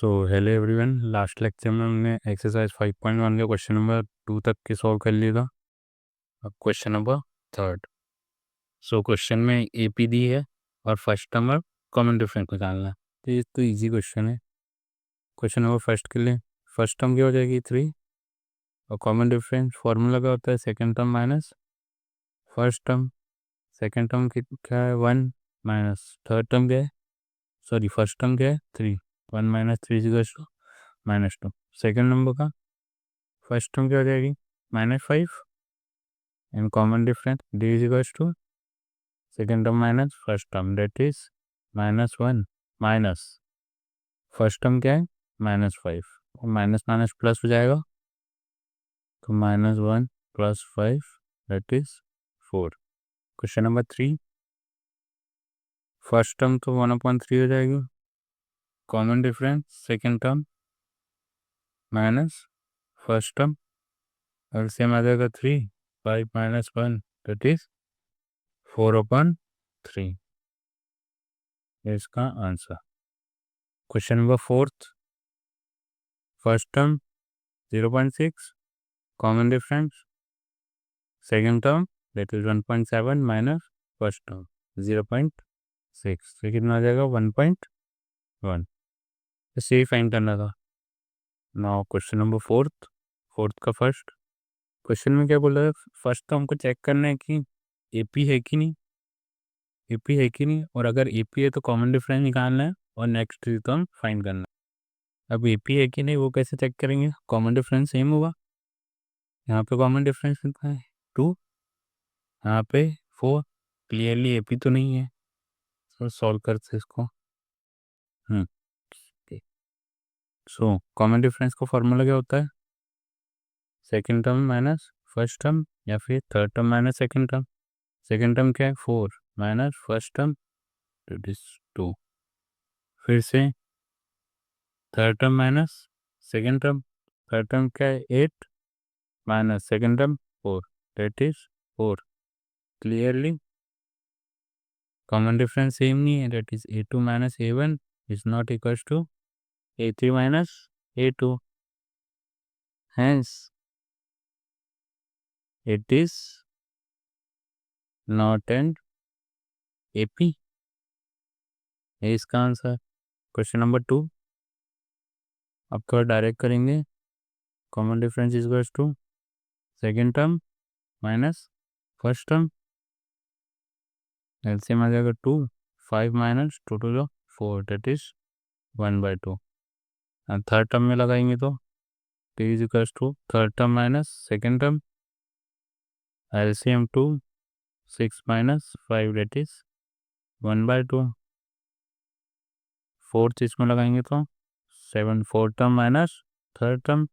So hello everyone, last lecture में हमने exercise 5.1 के क्वेश्चन नंबर 2 तक के सॉल्व कर लिया था। अब क्वेश्चन नंबर 3। सो क्वेश्चन में एपी दी है और फर्स्ट टर्म और कॉमन डिफरेंस निकालना है। तो ये तो इजी क्वेश्चन है। क्वेश्चन नंबर फर्स्ट के लिए फर्स्ट टर्म क्या हो जाएगी 3 और कॉमन डिफरेंस फॉर्मूला क्या होता है second term minus first term. Second term क्या है 1 माइनस थर्ड टर्म क्या है, सॉरी फर्स्ट टर्म क्या है 3। 1 minus 3 equals to -2। Second number का फर्स्ट टर्म क्या हो जाएगी -5 and common difference d is equals to second term minus first term, that is -1 minus first term क्या है -5 और माइनस माइनस प्लस हो जाएगा तो -1 + 5 that is 4। Question number 3 first term तो 1/3 हो जाएगी, common difference second term minus first term LCM आ जाएगा 3 5 - 1 that is 4/3 इसका answer. Question number 4 first term 0.6 common difference second term that is 1.7 minus first term 0.6 तो कितना आ जाएगा 1.1। इसे ही फाइंड करना था। नाउ क्वेश्चन नंबर 4 का फर्स्ट क्वेश्चन में क्या बोल रहा है, फर्स्ट तो हमको चेक करना है कि एपी है कि नहीं, एपी है कि नहीं, और अगर एपी है तो कॉमन डिफरेंस निकालना है और नेक्स्ट टर्म फाइंड करना है। अब एपी है कि नहीं वो कैसे चेक करेंगे, कॉमन डिफरेंस सेम होगा। यहाँ पे कॉमन डिफरेंस कितना है 2, यहाँ पे 4, क्लियरली एपी तो नहीं है। तो सॉल्व करते इसको। सो कॉमन डिफरेंस का फॉर्मूला क्या होता है second term minus first term या फिर third term minus second term. Second term क्या है 4 minus first term that is 2। फिर से third term minus second term, third term क्या है 8 minus second term 4 that is 4। Clearly common difference same नहीं है, that is a2 minus a1 is not equals to a3 minus a2, hence it is not an AP है इसका answer. Question number 2 अब थोड़ा direct करेंगे, common difference is equals to second term minus first term LCM आ जाएगा 2 5 minus 2 2 4 that is 1/2। Third term में लगाएंगे तो t is equals to third term minus second term LCM 2 6 minus 5 that is 1/2। Fourth इसमें लगाएंगे तो 7 fourth term minus third term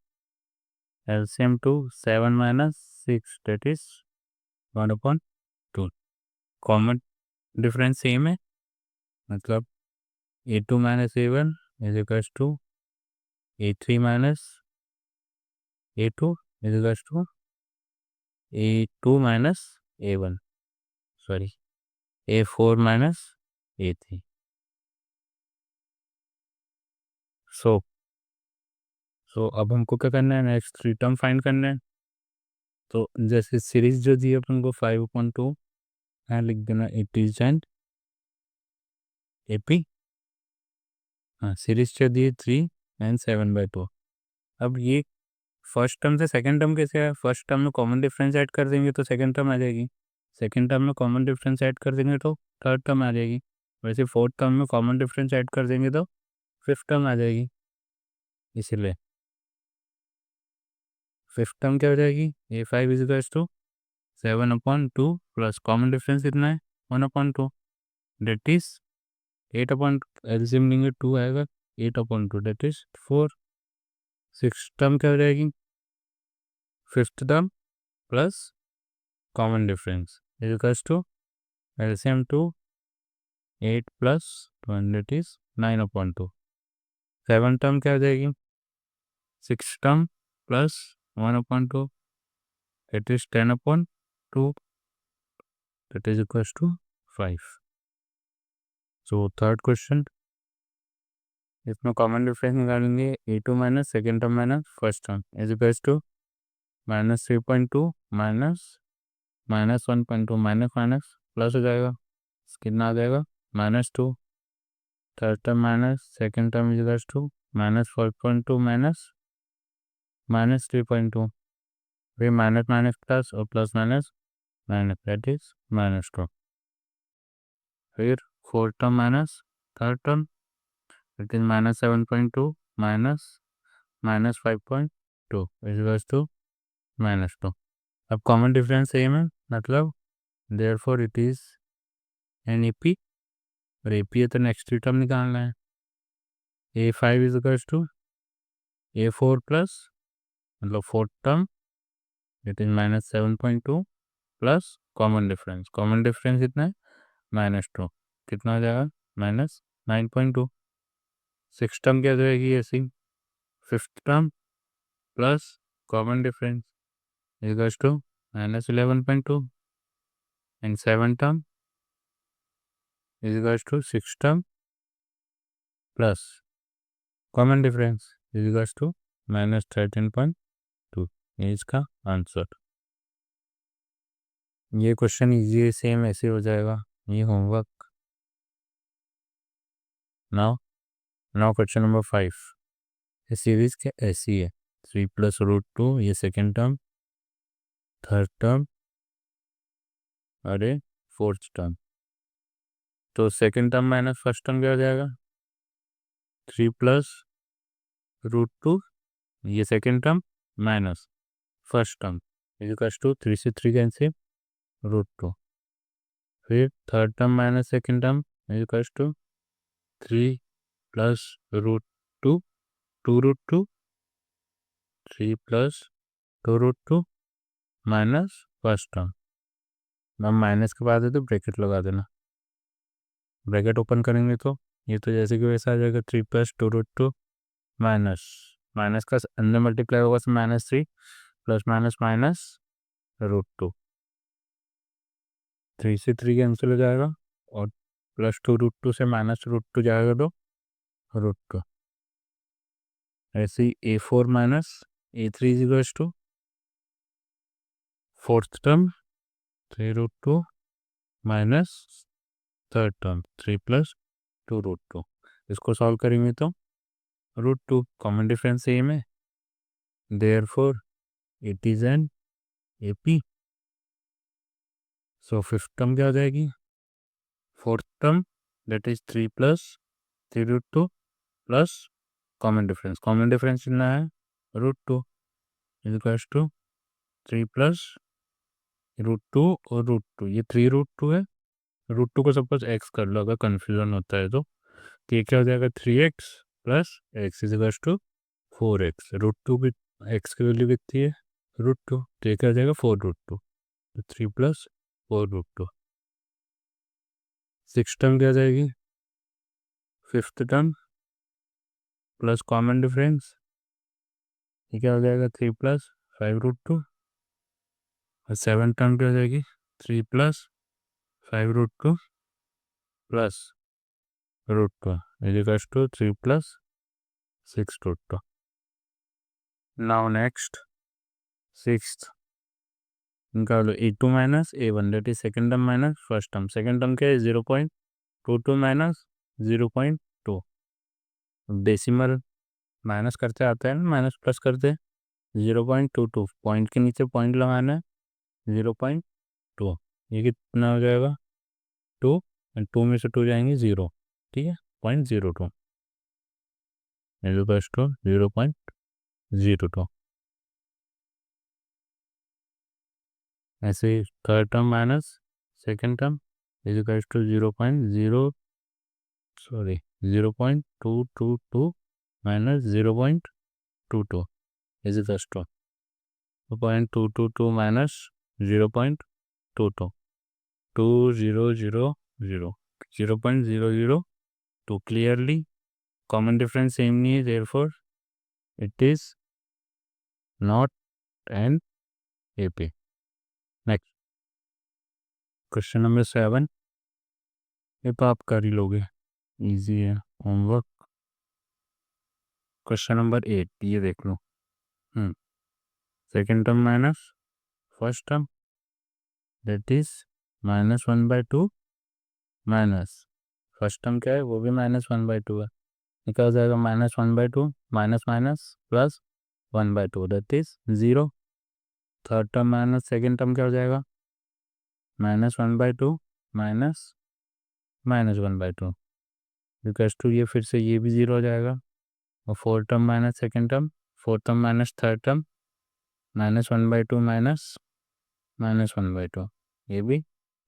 LCM 2 7 minus 6 that is 1/2। Common difference same है, मतलब a2 minus a1 is equals to a3 minus a2 is equals to a2 minus a1, sorry a4 minus a3। So अब हमको क्या करना है, next 3 term find करना है। तो जैसे सीरीज जो दी है अपन को 5/2 है, लिख देना इट इज एंड एपी। हाँ सीरीज जो दी है 3 and 7/2। अब ये फर्स्ट टर्म से सेकंड टर्म कैसे है, फर्स्ट टर्म में कॉमन डिफरेंस ऐड कर देंगे तो सेकंड टर्म आ जाएगी, सेकंड टर्म में कॉमन डिफरेंस ऐड कर देंगे तो थर्ड टर्म आ जाएगी, वैसे फोर्थ टर्म में कॉमन डिफरेंस ऐड कर देंगे तो फिफ्थ टर्म आ जाएगी। इसीलिए फिफ्थ टर्म क्या हो जाएगी a5 is equals to 7/2 plus common difference कितना है 1/2 डेट इज 8 एलसीएम लेंगे 2 आएगा 8/2 डेट इज 4। सिक्स टर्म क्या हो जाएगी fifth term plus common difference is equals to LCM 2 8 plus 1 that is 9/2। Seven term क्या हो जाएगी six term plus 1/2 that is 10/2 that is equals to 5. So third question इसमें common difference निकालेंगे A2 minus second term minus first term is equals to -3.2 minus -1.2 minus minus plus हो जाएगा, कितना आ जाएगा -2, third term minus second term is equals to -4.2 minus -3.2, फिर minus minus plus और plus minus minus that is -2, फिर fourth term minus third term it is -7.2 minus -5.2 is equals to -2। अब common difference same है, मतलब therefore it is an AP, और AP है तो next term निकालना है। A5 is equals to A4 plus मतलब fourth term it is -7.2 plus common difference कितना है -2, कितना हो जाएगा -9.2। सिक्स टर्म क्या जाएगी ऐसी, fifth term plus common difference equals to -11.2 and seven term is equals to six term plus common difference is equals to -13.2। ये इसका आंसर। ये क्वेश्चन इजी है, सेम ऐसे हो जाएगा, ये होमवर्क। नाउ क्वेश्चन नंबर 5, ये सीरीज के ऐसी है 3 + √2, ये सेकेंड टर्म, थर्ड टर्म अरे फोर्थ टर्म, तो second term minus first term क्या हो जाएगा 3 + √2, ये second term minus first term is equals to 3 से 3 कैंसिल √2, फिर third term minus second term is equals to 3 + √2 2√2, 3 + 2√2 minus first term. अब minus के बाद है तो ब्रैकेट लगा देना, ब्रैकेट ओपन करेंगे तो ये तो जैसे कि वैसा आ जाएगा 3 + 2√2 माइनस माइनस का अंदर मल्टीप्लाई होगा तो -3 प्लस माइनस √2, 3 से 3 कैंसिल हो जाएगा और +2√2 से -√2 जाएगा तो √2। ऐसे ही A4 minus A3 is equals to fourth term 3√2 minus third term 3 + 2√2, इसको सॉल्व करेंगे तो √2 कॉमन डिफरेंस सेम है, therefore it is an AP। So fifth term क्या हो जाएगी, fourth term that is 3 + 3√2 plus common difference कितना है √2 इज इक्वल्स टू 3 + √2 और √2, ये 3√2 है, √2 को सपोज x कर लो अगर कन्फ्यूजन होता है तो ये क्या हो जाएगा 3x + x is equals to 4x, √2 भी x की वैल्यू कितनी है √2, तो ये क्या हो जाएगा 4√2, तो 3 + 4√2। सिक्स टर्म क्या जाएगी, fifth term plus common difference, ये क्या हो जाएगा 3 + 5√2, और सेवन टर्म क्या हो जाएगी 3 + 5√2 plus √2 is equals to 3 + 6√2। Now next sixth निकालो A2 minus A1 that is second term minus first term, second term क्या है 0.22 माइनस 0.2, डेसिमल माइनस करते आता है ना, माइनस प्लस करते 0.22, पॉइंट के नीचे पॉइंट लगाना है 0.2, ये कितना हो जाएगा 2 एंड 2 में से 2 जाएंगे 0, ठीक है 0.02 इज इक्वल्स टू 0.02। ऐसे third term minus second term is equals to 0.222 minus 0.22 is equals to 2.222 minus 0.22 2000 0.002, clearly common difference same नहीं है, therefore it is not an AP। Next question number 7, ये तो आप कर ही लोगे, इजी है होमवर्क। क्वेश्चन नंबर 8 ये देख लो। Second term minus first term that is -1/2 minus first term क्या है, वो भी -1/2 है। निकल जाएगा -1/2 minus minus plus 1/2 that is 0। Third term minus second term क्या हो जाएगा, -1/2 माइनस -1/2 बिकॉज टू ये फिर से ये भी 0 हो जाएगा। और fourth term minus second term, fourth term minus third term, -1/2 minus -1/2 ये भी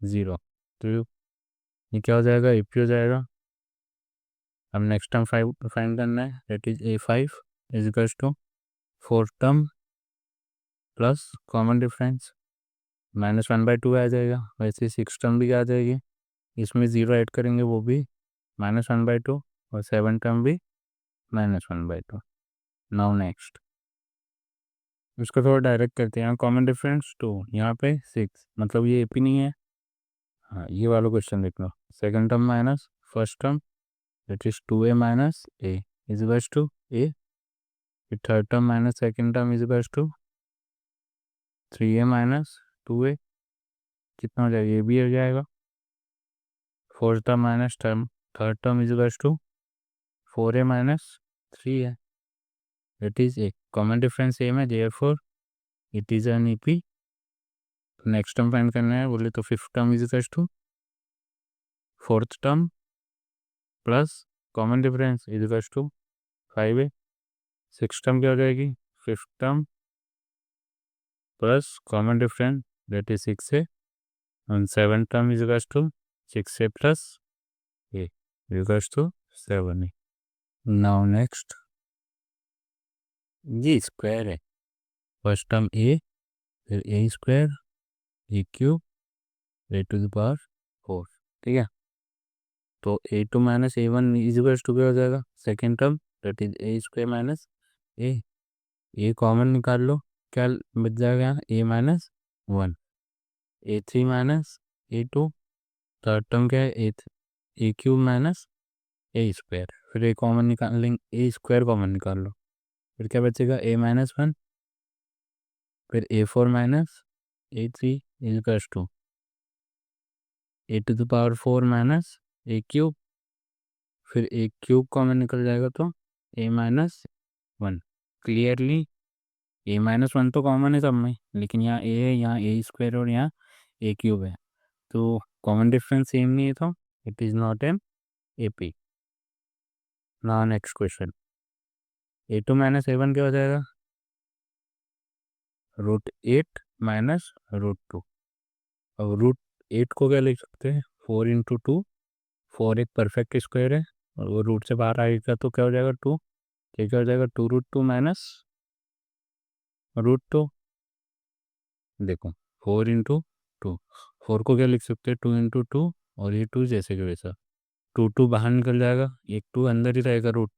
0। तो ये क्या हो जाएगा, AP हो जाएगा। अब नेक्स्ट टर्म 5 फाइंड करना है that is A5 is equals to fourth term plus common difference -1/2 आ जाएगा। वैसे सिक्स टर्म भी आ जाएगी, इसमें 0 ऐड करेंगे वो भी -1/2 और सेवन टर्म भी -1/2। नाउ नेक्स्ट इसको थोड़ा डायरेक्ट करते हैं। यहाँ कॉमन डिफरेंस 2, यहाँ पे 6, मतलब ये AP नहीं है। हाँ ये वाला क्वेश्चन देख लो। Second term minus first term that is 2A minus A is equals to A। Third term minus second term is equals to 3A minus 2A, कितना हो जाएगा, ये भी हो जाएगा। Fourth term minus term third term is equals to 4A minus 3 है। It is a common difference same है, therefore it is an AP। Next term find करना है बोले तो fifth term is equals to fourth term plus common difference is equals to 5A। Six term क्या हो जाएगी, fifth term plus common difference that is 6A and seven term is equals to 6A plus A equals to 7A। now next ये square है, first term A फिर A square A cube A⁴ ठीक है। तो A2 minus A1 is equals to क्या हो जाएगा, second term that is A square minus A common निकाल लो, क्या बच जाएगा यहाँ A minus 1 A3 minus A2। Third term क्या है A cube minus A square, फिर A कॉमन निकाल लेंगे, A स्क्वायर कॉमन निकाल लो, फिर क्या बचेगा A माइनस 1 फिर A4 minus A3 is equals to A⁴ minus A cube, फिर A क्यूब कॉमन निकल जाएगा तो A minus 1। Clearly A minus 1 तो कॉमन है सब में, लेकिन यहाँ A है, यहाँ A स्क्वायर और यहाँ A क्यूब है, तो कॉमन डिफरेंस सेम नहीं है, तो it is not an AP। Now next question A2 minus A1 क्या हो जाएगा, √8 माइनस √2। अब √8 को क्या लिख सकते हैं, 4 इंटू 2, 4 एक परफेक्ट स्क्वायर है और वो रूट से बाहर आएगा तो क्या हो जाएगा 2, क्या हो जाएगा 2√2 माइनस √2। देखो 4 इंटू 2, 4 को क्या लिख सकते हैं 2 इंटू 2 और ये 2 जैसे कि वैसा, 2 बाहर निकल जाएगा, एक 2 अंदर ही रहेगा रूट,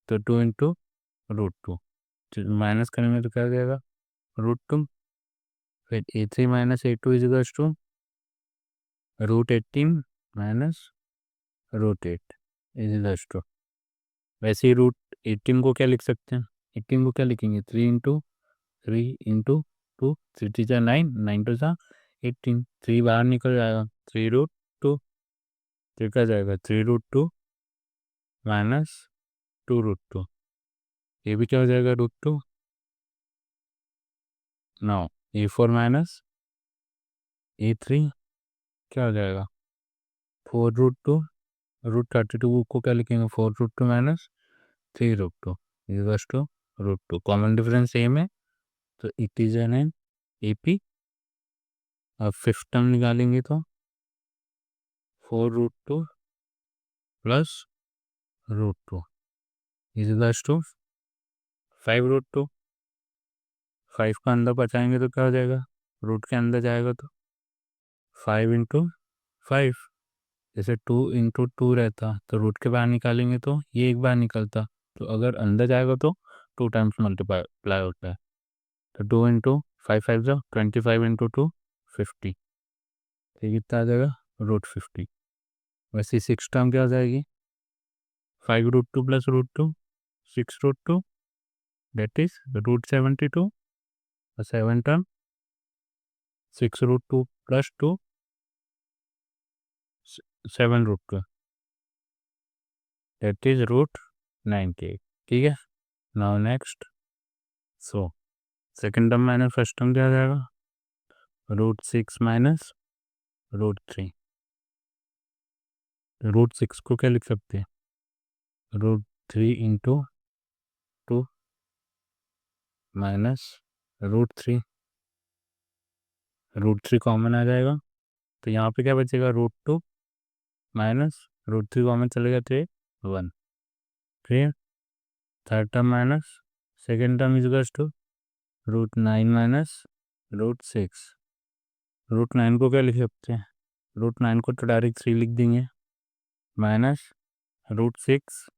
तो 2 इंटू √2 माइनस करने में तो क्या हो जाएगा √2। फिर A3 minus A2 is equals to √18 minus √8 is equals to, वैसे ही √18 को क्या लिख सकते हैं, 18 को क्या लिखेंगे 3 इंटू 2, 3 जा 9, 9 टू जा 18, 3 बाहर निकल जाएगा 3√2, तो क्या जाएगा 3√2 माइनस 2√2, ये भी क्या हो जाएगा √2। नाउ A4 माइनस A3 क्या हो जाएगा 4√2, √32 को क्या लिखेंगे 4√2 minus 3√2 equals to √2। Common difference same है तो इट इज एन AP। अब फिफ्थ टर्म निकालेंगे तो 4√2 प्लस √2 इज इक्वल्स टू 5√2। 5 का अंदर बचाएंगे तो क्या हो जाएगा, रूट के अंदर जाएगा तो 5 इंटू 5, जैसे 2 इंटू 2 रहता तो रूट के बाहर निकालेंगे तो ये एक बार निकलता, तो अगर अंदर जाएगा तो 2 टाइम्स मल्टीप्लाई होता है, तो 2 इंटू 5 5 जो 25 इंटू 2 50, तो ये कितना आ जाएगा √50। वैसे सिक्स टर्म क्या हो जाएगी 5√2 plus √2 6√2 that is √72 a 7 term 6√2 plus 2 7√2 that is √98 ठीक है। Now next so second term minus first term क्या आ जाएगा √6 माइनस √3 √6 को क्या लिख सकते हैं √3 इंटू 2 माइनस √3 √3 कॉमन आ जाएगा तो यहाँ पे क्या बचेगा √2 माइनस √3 कॉमन चलेगा तो 1 फिर third term minus second term is to √9 minus √6 √9 को क्या लिख सकते हैं √9 को तो डायरेक्ट 3 लिख देंगे माइनस √6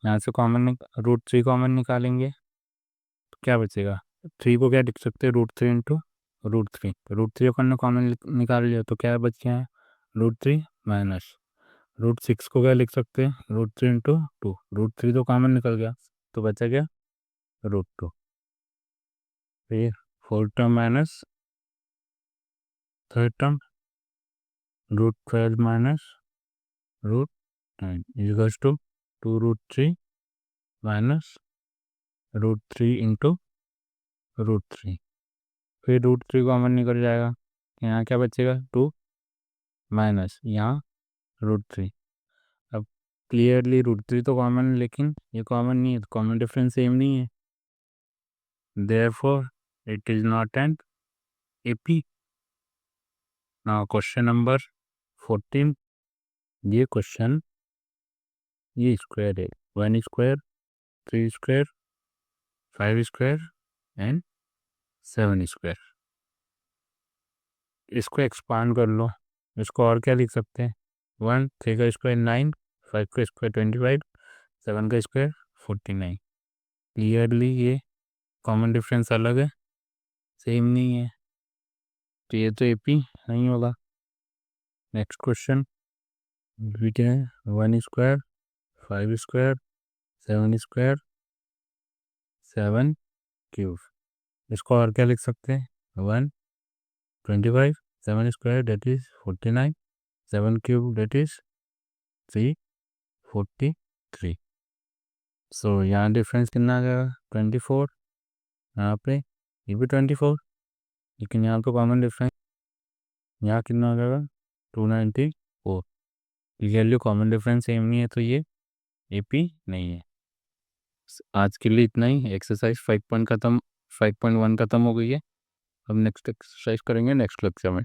यहाँ से कॉमन √3 कॉमन निकालेंगे तो क्या बचेगा 3 को क्या लिख सकते हैं √3 इंटू √3 √3 को कॉमन निकाल लिया तो क्या बच गया है √3 माइनस √6 को क्या लिख सकते हैं √3 इंटू 2 √3 तो कॉमन निकल गया तो बचा गया √2 फिर fourth term minus third term √12 minus √9 equals to 2√3 minus √3 into √3 फिर √3 कॉमन निकल जाएगा यहाँ क्या बचेगा 2 माइनस यहाँ √3 अब क्लियरली √3 तो कॉमन लेकिन ये कॉमन नहीं है तो कॉमन डिफरेंस सेम नहीं है therefore it is not an AP। Now question number 14 ये क्वेश्चन ये स्क्वायर है 1 square 3 square 5 square and 7 square इसको एक्सपांड कर लो इसको और क्या लिख सकते हैं 1 3 का स्क्वायर 9 5 का स्क्वायर 25 7 का स्क्वायर 49 क्लियरली ये कॉमन डिफरेंस अलग है सेम नहीं है तो ये तो AP नहीं होगा। नेक्स्ट क्वेश्चन क्या है 1 स्क्वायर 5 स्क्वायर 7 स्क्वायर 7 क्यूब इसको और क्या लिख सकते हैं 1 25 7 square that is 49 7 cube that is 343 so यहाँ डिफरेंस कितना आ जाएगा 24 यहाँ पे ये भी 24 लेकिन यहाँ पे कॉमन डिफरेंस यहाँ कितना आ जाएगा 294 क्लियरली कॉमन डिफरेंस सेम नहीं है तो ये AP नहीं है। आज के लिए इतना ही एक्सरसाइज 5.1 खत्म हो गई है। अब नेक्स्ट एक्सरसाइज करेंगे नेक्स्ट लेक्चर में।